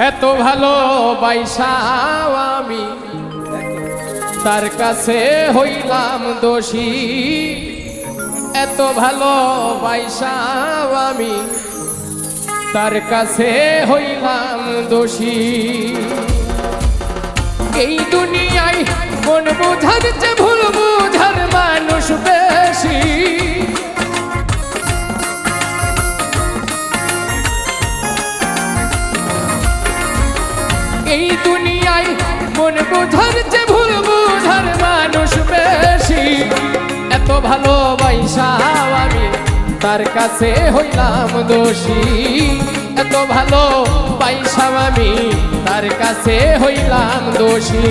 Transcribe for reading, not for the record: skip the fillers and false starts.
এত ভালোবাসাও আমি তার কাছে হইলাম দোষী। এত ভালোবাসাও আমি তার কাছে হইলাম দোষী। এই দুনিয়ায় মন বোঝার চেয়ে ভুল বোঝার মানুষ বেশি। এই দুনিয়ায় মন বোঝার চেয়ে ভুল বোঝার মানুষ বেশি। এত ভালোবাসাও আমি তার কাছে হইলাম দোষী। এত ভালোবাসাও আমি তার কাছে হইলাম দোষী।